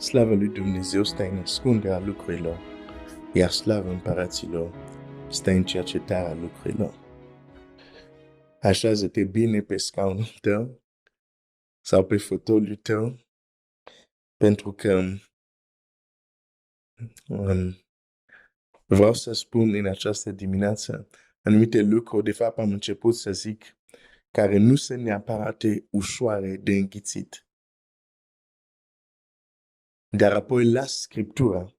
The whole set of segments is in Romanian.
Slavă lui Dumnezeu stă în ascunderea lucrurilor, iar slavă împăraților stă în cercetarea lucrurilor. Așează-te bine pe scaunul tău sau pe fotoliul tău, pentru că vreau să spun în această dimineață anumite lucruri, de fapt am început să zic, care nu sunt neapărat ușoare de înghițit. Dar apoi las Scriptura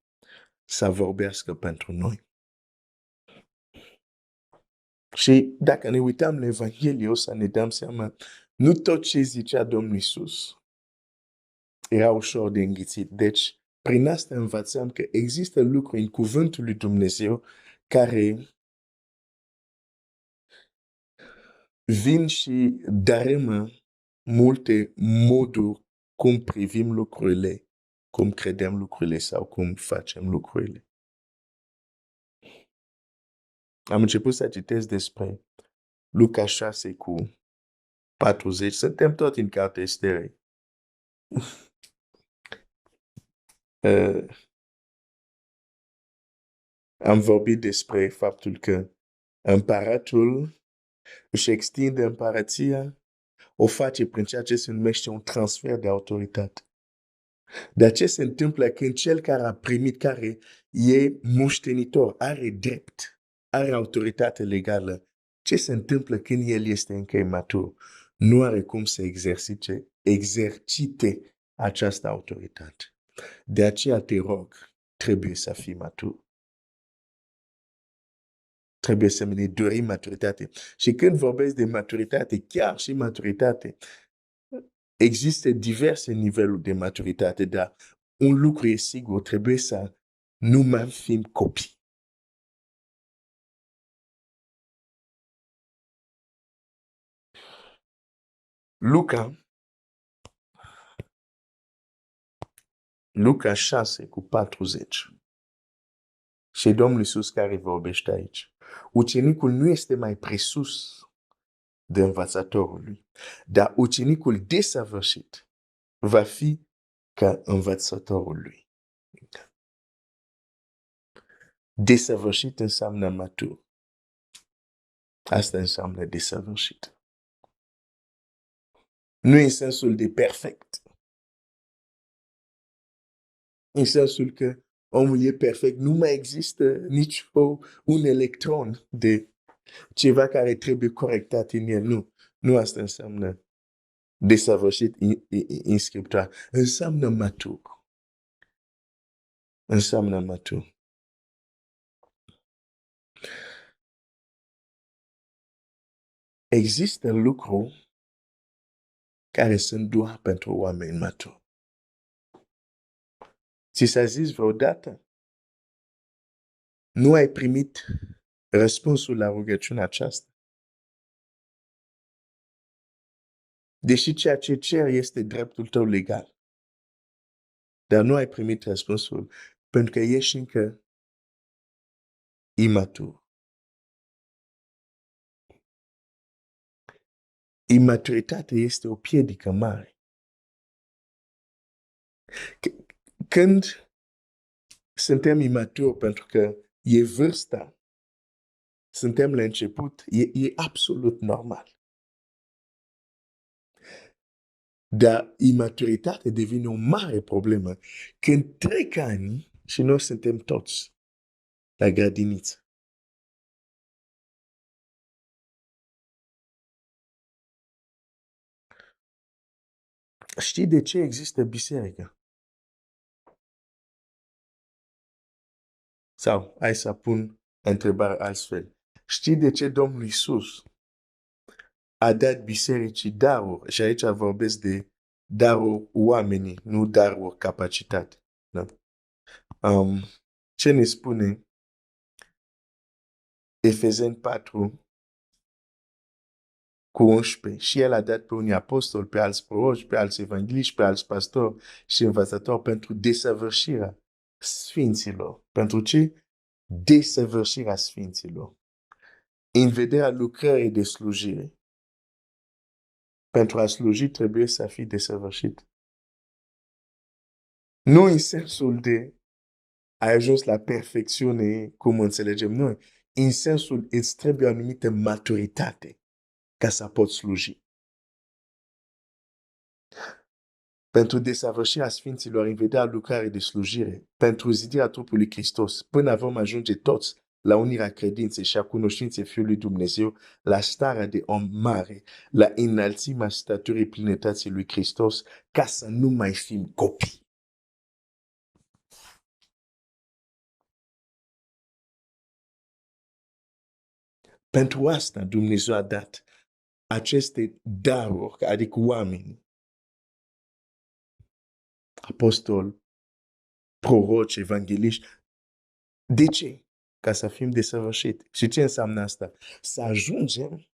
să vorbească pentru noi. Și dacă ne uităm la Evanghelie, o să ne dăm seama, nu tot ce zicea Domnul Iisus era ușor de înghițit. Deci, prin asta învățăm că există lucruri în cuvântul lui Dumnezeu care vin și dărâmă multe moduri cum privim lucrurile, cum credem lucrurile sau cum facem lucrurile. Am început să citesc despre Luca 6:40. Suntem tot în cartea Esterei. Am vorbit despre faptul că împăratul își extinde împărăția, o face prin ceea ce se numește un transfer de autoritate. Dar ce se întâmplă când cel care a primit, care e moștenitor, are drept, are autoritate legală, ce se întâmplă când el este încă imatur? Nu are cum să exercite această autoritate. De aceea te rog, trebuie să fii matur. Trebuie să ne dorim maturitate. Și când vorbesc de maturitate, chiar și maturitate, există diverse niveluri de maturitate, dar un lucru e sigur, trebuie să nu mai fim copii. Luca 6:40. Și Domnul Iisus care vorbește aici. Ucenicul nu este mai presus de învățătorul lui, dar ucenicul desăvârșit va fi ca învățătorul lui. Desăvârșit înseamnă matur. Asta înseamnă desăvârșit. Nu în sensul de perfect. În sensul că omul e perfect, nu mai există nici un electron de ceva care trebuie corectat în el. Nu asta înseamnă desăvârșit în Scriptură. Înseamnă matur. Înseamnă matur. Există lucruri care sunt doar pentru oameni maturi. Ți s-a zis vreodată? Nu ai primit răspunsul la rugăciunea aceasta? Deși ceea ce cer este dreptul tău legal. Dar nu ai primit răspunsul pentru că ești încă imatur. Imaturitatea este o piedică mare. Când suntem imaturi pentru că e vârsta, suntem la început, e absolut normal. Dar imaturitatea devine o mare problemă când trec ani și noi suntem toți la grădiniță. Știi de ce există biserică? Sau, hai să pun întrebarea altfel. Știi de ce Domnul Iisus a dat bisericii daruri? Și aici vorbesc de daruri oamenii, nu daruri capacitate. Da? Ce ne spune Efeseni 4:11? Și el a dat pe unii apostoli, pe alți proroci, pe alți evangeliști, pe alți pastori și învățători pentru desăvârșirea sfinților. Pentru ce? Desăvârșirea sfinților. În vederea lucrării de slujire. Pentru a sluji trebuie să fii desăvârșit. Nu în sensul de ai ajuns la perfecțiune cum înțelegem noi. În sensul îți trebuie o anumită maturitate ca să poți sluji. Pentru desăvârșirea Sfinților în vederea lucrare de slujire, pentru zidirea trupului Hristos, până vom ajunge toți la unirea credinței și a cunoștinței Fiului Dumnezeu, la starea de om mare, la înălțimea staturii plinătății lui Hristos, ca să nu mai fim copii. Pentru asta Dumnezeu a dat aceste daruri, adică oameni, apostoli, proroci, evangeliști. De ce? Ca să fim desăvârșiți. Și ce înseamnă asta? Să ajungem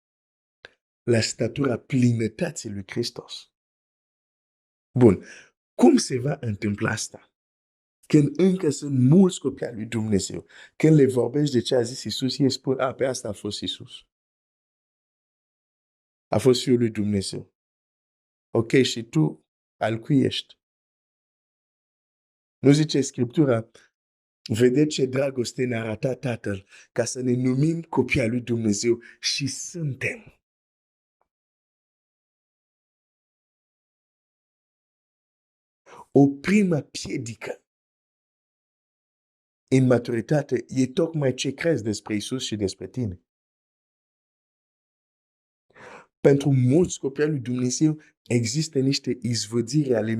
la statura plinătății lui Hristos. Bun. Cum se va întâmpla asta? Când încă sunt mulți copii al lui Dumnezeu, când le vorbești de ce a zis Iisus, ei spun, pe asta a fost Iisus. A fost Fiul lui Dumnezeu. Ok, și tu al cui ești? Nu zice Scriptura, vedeți ce dragoste ne-a arătat Tatăl ca să ne numim copii al lui Dumnezeu și suntem. O primă piedică în maturitate e tocmai ce crezi despre Iisus și despre tine. Pentru mulți copii al lui Dumnezeu există niște izvădiri ale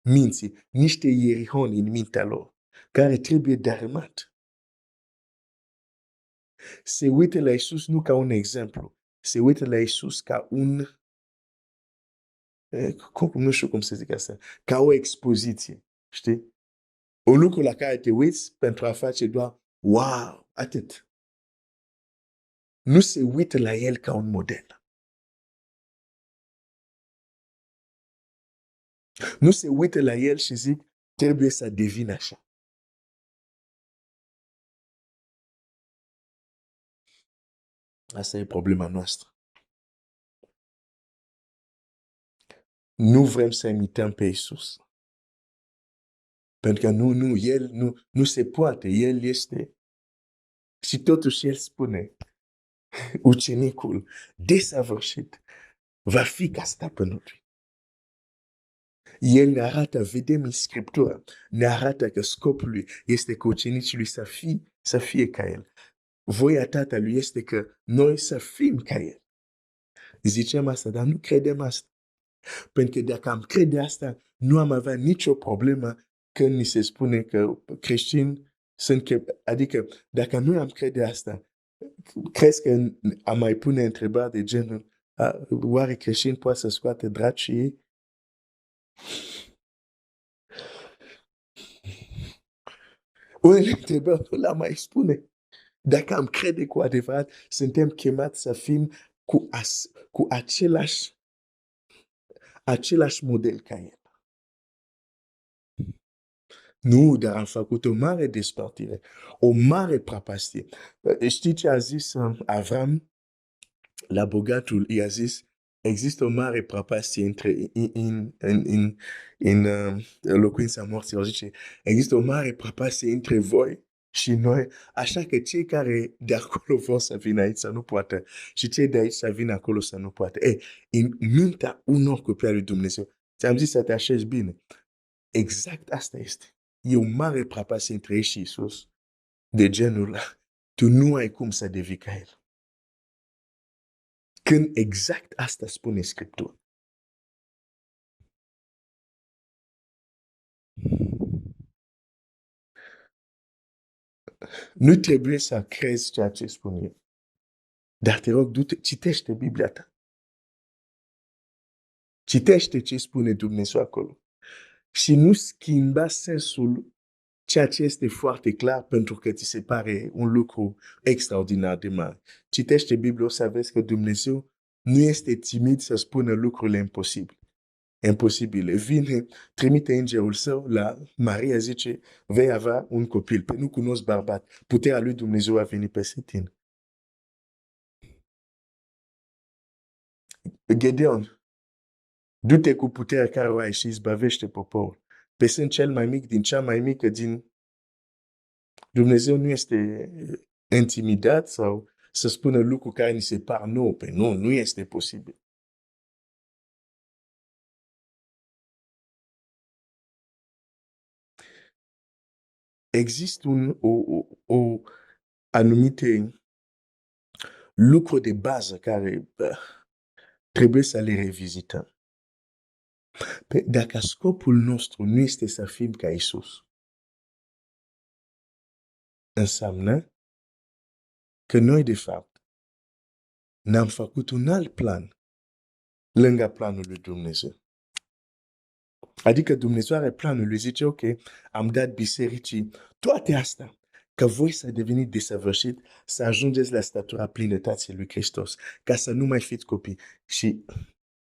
minții, niște ierihoni în mintea lor, care trebuie dărâmat. Se uită la Iisus nu ca un exemplu, se uită la Iisus ca un, nu știu cum să zic asta, ca o expoziție, știi? Un lucru la care te uiți pentru a face doar, wow, atât. Nu se uită la el ca un model. Nu se uită la el și zic, trebuie să devin așa. Asta e problema noastră. Nu vrem să imităm pe Iisus. Pentru că nu se poate. El este. Și totuși el spune, ucenicul desăvârșit va fi ca stăpânul lui. El ne arată, vedem în Scriptură, ne arată că scopul lui este că ucenicii lui să fie ca el. Voia Tatălui este că noi să fim ca el. Zicem asta, dar nu credem asta. Pentru că dacă am crede asta, nu am avea nicio problemă când ni se spune că creștini sunt, adică dacă nu am crede asta, crezi că am mai pune întrebări de genul, oare creștini poate să scoate draci și ei? Unele întrebări nu le mai spune. Dacă am crede cu adevărat, suntem chemați să fim cu același model ca el. Nu, dar am făcut o mare despărțire, o mare prăpastie. Știi ce a zis Avram la bogatul? I-a zis, există o mare prăpastie între în locuința morților. Zice, există o mare prăpastie între voi și noi, așa că cei care de acolo vor să vină aici să nu poată și cei de aici să vină acolo să nu poată. În mintea unor copii al lui Dumnezeu, ți-am zis să te așezi bine. Exact asta este. E o mare prăpastie între ei și Iisus, de genul ăla. Tu nu ai cum să devii ca el. Când exact asta spune Scriptura. Nu trebuie să crezi ceea ce spune el. Dar te rog, du-te, citește Biblia ta. Citește ce spune Dumnezeu acolo. Și nu schimba sensul ceea ce este foarte clar pentru că ți se pare un lucru extraordinar de mare. Citește Biblia, o să vezi că Dumnezeu nu este timid să spună lucrurile imposibile. Vine, trimite îngerul său la Maria, zice, vei avea un copil. Păi nu cunosc bărbat. Puterea lui Dumnezeu a venit peste tine. Gedeon, du-te cu puterea care o ai și izbăvește poporul. pe sunt cel mai mic din cea mai mică din... Dumnezeu nu este intimidat sau să spună lucruri care ni se par nouă. Pe nu, nu este posibil. Există o anumite lucruri de bază care trebuie să le revizităm. Dacă scopul nostru nu este să fim ca Isus, înseamnă că noi, de fapt, ne-am făcut un alt plan lângă planul lui Dumnezeu. Adică Dumnezeu are planul, lui zice, ok, am dat bisericii toate astea, că voi să deveniți desăvârșit, să ajungeți la statura plinătății lui Hristos, ca să nu mai fiți copii. Și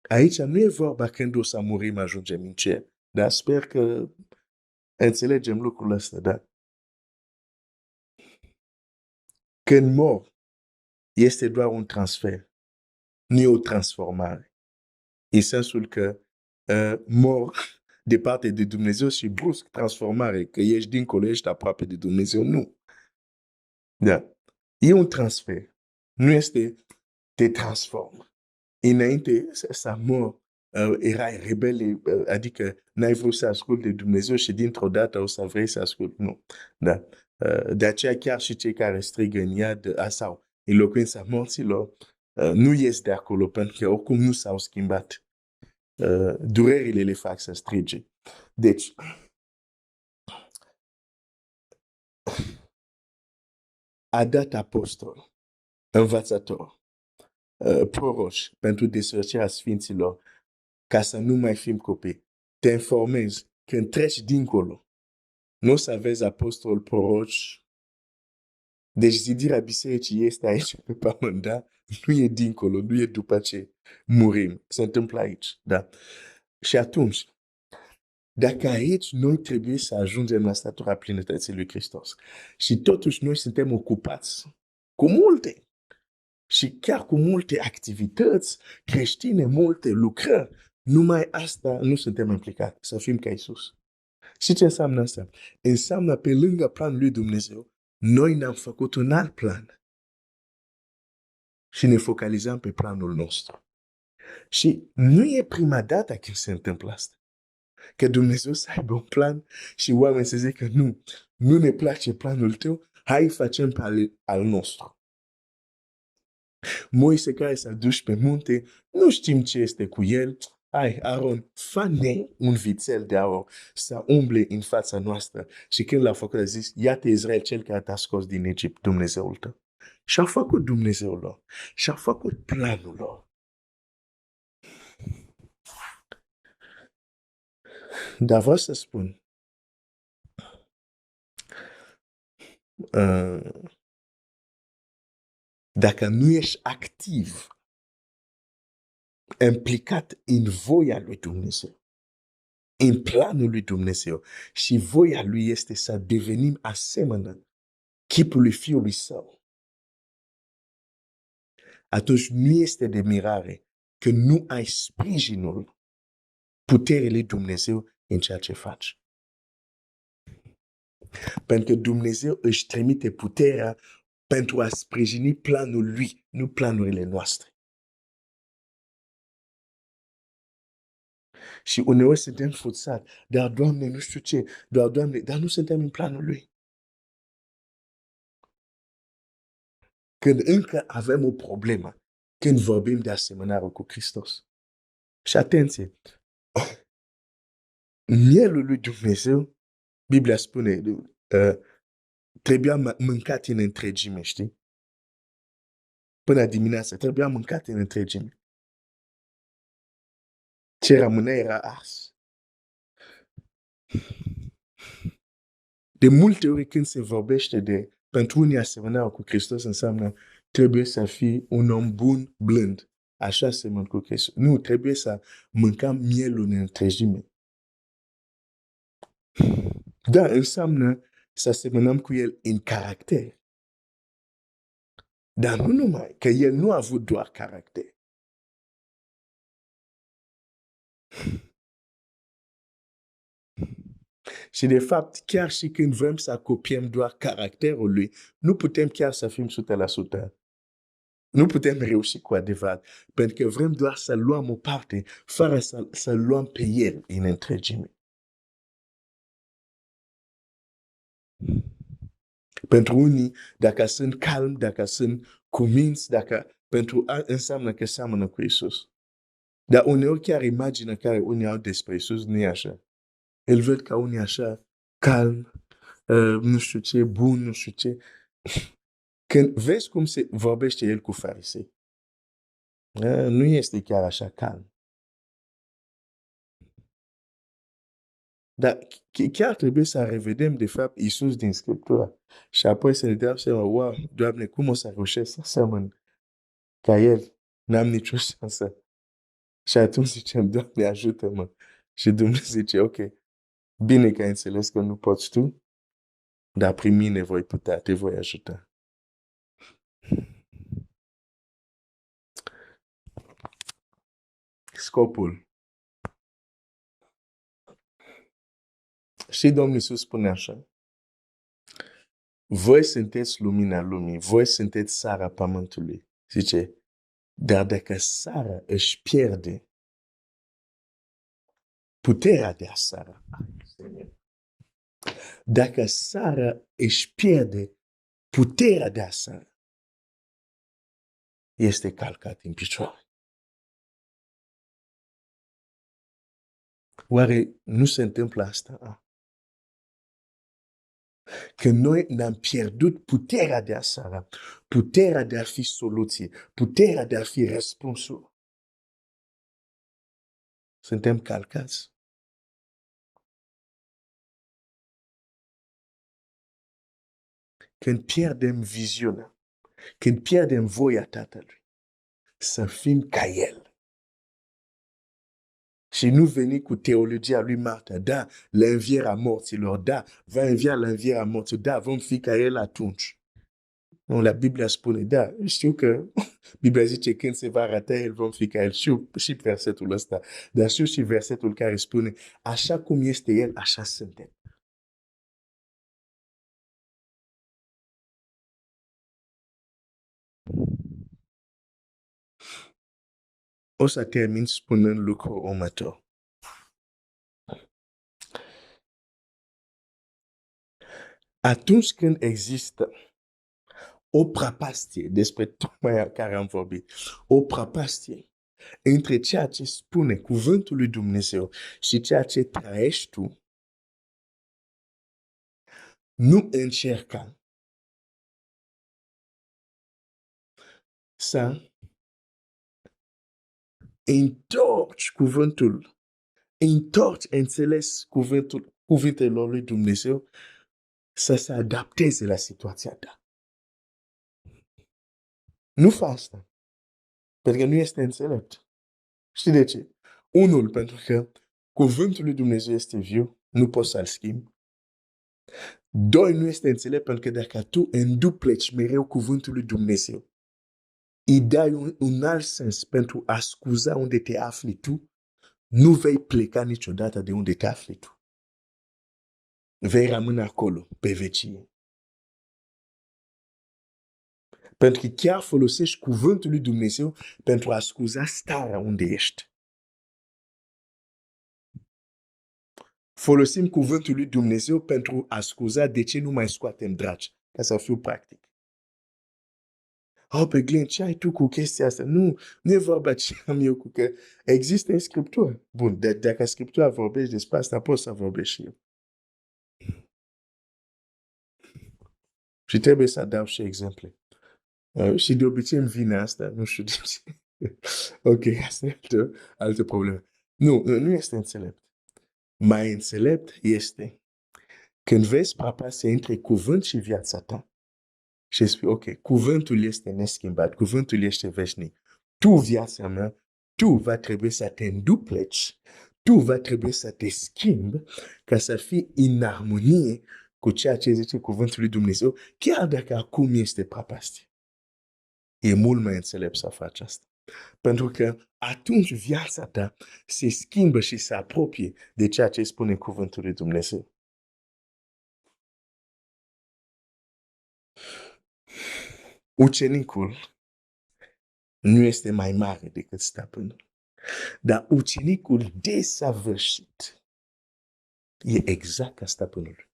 aici nu e vorba când o să murim, ajungem în cer. Dar sper că înțelegem lucrul ăsta, da? Când mor, este doar un transfer, nu e o transformare. În sensul că mor de parte de Dumnezeu și brusc transformare, că ești dincolo, ești aproape de Dumnezeu. Nu. Da. E un transfer. Nu este te transformă. Înainte să mor, erai rebele, adică n-ai vrut să asculti de Dumnezeu și dintr-o dată o să vrei să asculti. Nu. Da. De aceea chiar și cei care strigă în iad sau în locuința morților, nu ies de acolo, pentru că oricum nu s-au schimbat. Durerile le fac să strige. Deci, a dat apostol, învățător, proroși pentru desăvârșirea sfinților, ca să nu mai fim copii. Te informezi când treci dincolo. Nu o să vezi apostol, proroci. Deci zidirea bisericii este aici pe pământ, da? Nu e dincolo, nu e după ce murim. Se întâmplă aici, da? Și atunci, dacă aici noi trebuie să ajungem la statura plinătății lui Hristos și totuși noi suntem ocupați cu multe și chiar cu multe activități creștine, multe lucrări, numai asta nu suntem implicați, să fim ca Isus. Și ce înseamnă asta? Înseamnă pe lângă planul lui Dumnezeu, noi ne-am făcut un alt plan și ne focalizăm pe planul nostru. Și nu e prima dată când se întâmplă asta. Că Dumnezeu să aibă un plan și oamenii să zică nu ne place planul tău, hai facem pe al nostru. Moise care s-a dus pe munte, nu știm ce este cu el, hai, Aron, fă-ne un vițel de aur să umble în fața noastră. Și când l-a făcut, a zis, iată Israel, cel care te-a scos din Egipt, Dumnezeul tău. Și a făcut Dumnezeul lor. Și a făcut planul lor. Dar vreau să spun, dacă nu ești activ, implicat în voia lui Dumnezeu, în planul lui Dumnezeu, și voia lui este să devenim asemenea chipului Fiului Său, atunci nu este de mirare că nu ai sprijinul puterii lui Dumnezeu în ceea ce faci. Pentru că Dumnezeu își trimite puterea pentru a sprijini planul lui, nu planurile noastre. Și uneori suntem forțați, dar Doamne, nu știu ce, Doamne, dar nu suntem în planul lui. Când încă avem o problemă, când vorbim de asemănare cu Hristos. Și atenție, mielul lui Dumnezeu, Biblia spune, trebuia mâncat în întregime, știi? Până dimineața, trebuia mâncat în întregime. Ce rămânea era ars. De multe ori când se vorbește de pentru unii asemănare cu Hristos, înseamnă trebuie să fii un om bun, blând. Așa semăn cu Hristos. Nu, trebuie să mâncăm mielul în întregime. Da, înseamnă să asemănăm cu el în caracter. Dar nu numai, că el nu a avut doar caracter. Și de fapt, chiar și când vrem să copiem doar caracterul lui, nu putem chiar să fim 100%. Nu putem reuși cu adevărat, pentru că vrem doar să luăm o parte, fără să luăm pe el în întregime. Pentru unii, dacă sunt calm, dacă sunt cuminți, înseamnă că seamănă cu Isus. Dar uneori chiar imaginea care unii au despre Isus nu e așa. Îl văd ca unii așa, calm, nu știu ce, bun, nu știu ce. Când vezi cum se vorbește el cu farisei, nu este chiar așa calm. Dar chiar trebuie să revedem, de fapt, Isus din Scriptură. Și apoi să ne dăm seama, wow, Doamne, cum o să reușesc să semăn ca El? N-am nicio șansă. Și atunci zicem, Doamne, ajută-mă. Și Dumnezeu zice, ok, bine că ai înțeles că nu poți tu, dar prin mine voi putea, te voi ajuta. Scopul. Și Domnul Iisus spune așa, voi sunteți lumina lumii, voi sunteți sarea pământului. Zice, dar dacă sarea își pierde puterea de a sara, dacă sarea își pierde puterea de a sara, este calcat în picioare. Oare nu se întâmplă asta? Că noi ne-am pierdut puterea de a sara, puterea de a fi soluție, puterea de a fi răspunsul. Suntem calcați. Când pierdem viziunea, când pierdem voia Tatălui, să fim ca El. Și nu veni cu teologia lui Marta, da, l'învierea morților, da, va învia l'învierea morților, da, vom fi ca El atunci. Nu, la Biblia spune, da, știu că Biblia zice când se va arăta El, vom fi ca El. Știu și versetul ăsta, dar știu și versetul care spune, așa cum este El, așa suntem. O să termin spunând lucrul următor. Atunci când există o prăpastie, despre tocmai care am vorbit, o prăpastie între ceea ce spune cuvântul lui Dumnezeu și ceea ce trăiești tu, nu încerca să întorci cuvântul, întorci înțeles cuvintelor lui Dumnezeu să se adapteze la situația ta. Nu fă asta, pentru că nu este înțelept. Știi de ce? Unul, pentru că cuvântul lui Dumnezeu este viu, nu poți să-l schimbi. Doi, nu este înțelept pentru că dacă tu îndupleci mereu cuvântul lui Dumnezeu, îi dai un alt sens pentru a scuza unde te afli tu, nu vei pleca niciodată de unde te afli tu. Vei rămâne acolo, pe vecie. Pentru că chiar folosești cuvântul lui Dumnezeu pentru a scuza starea unde ești. Folosim cuvântul lui Dumnezeu pentru a scuza de ce nu mai scoatem dragi, ca să fiu practic. Oh, pe Glenn, ce ai tu cu chestia asta? Nu e vorba ce am eu cu că există în Scriptură. Bun, dacă Scriptura vorbește despre asta, pot să vorbesc și eu. Și trebuie să dau și exemple. Și de obicei îmi vine asta, nu știu de ce. Ok, asta e altă problemă. Nu este înțelept. Mai înțelept este când vezi prăpastia între cuvânt și viața ta și spui, ok, cuvântul este neschimbat, cuvântul este veșnic. Tu, viața mea, tu va trebui să te îndupleci, tu va trebui să te schimbi ca să fii în armonie cu ceea ce zice cuvântul lui Dumnezeu, chiar dacă acum este prăpastie. E mult mai înțelept să faci asta. Pentru că atunci viața ta se schimbă și se apropie de ceea ce spune cuvântul lui Dumnezeu. ucenicul nu este mai mare decât stăpânul. Dar ucenicul desăvârșit e exact ca stăpânul.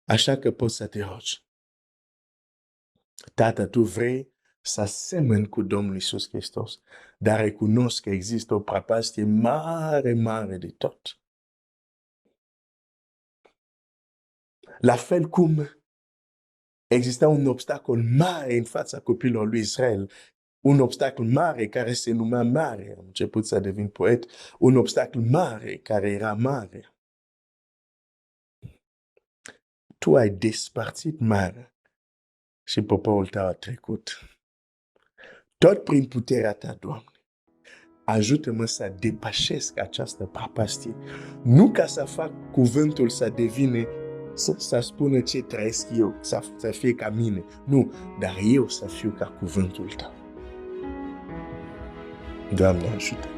Așa că poți să te rogi. Tată, tu vrei să asemeni cu Domnul Iisus Hristos, dar recunosc că există o prăpastie mare, mare de tot. La fel cum exista un obstacol mare în fața copiilor lui Israel, un obstacol mare care se numea mare, am început să devin poet, un obstacol mare care era mare. Tu ai despărțit mare și poporul tău a trecut. Tot prin puterea ta, Doamne, ajută-mă să depășesc această prăpastie. Nu ca să fac cuvântul să devine, să spună ce trăiesc eu, să fie ca mine. Nu, dar eu să fiu ca cuvântul tău. Doamne, ajută!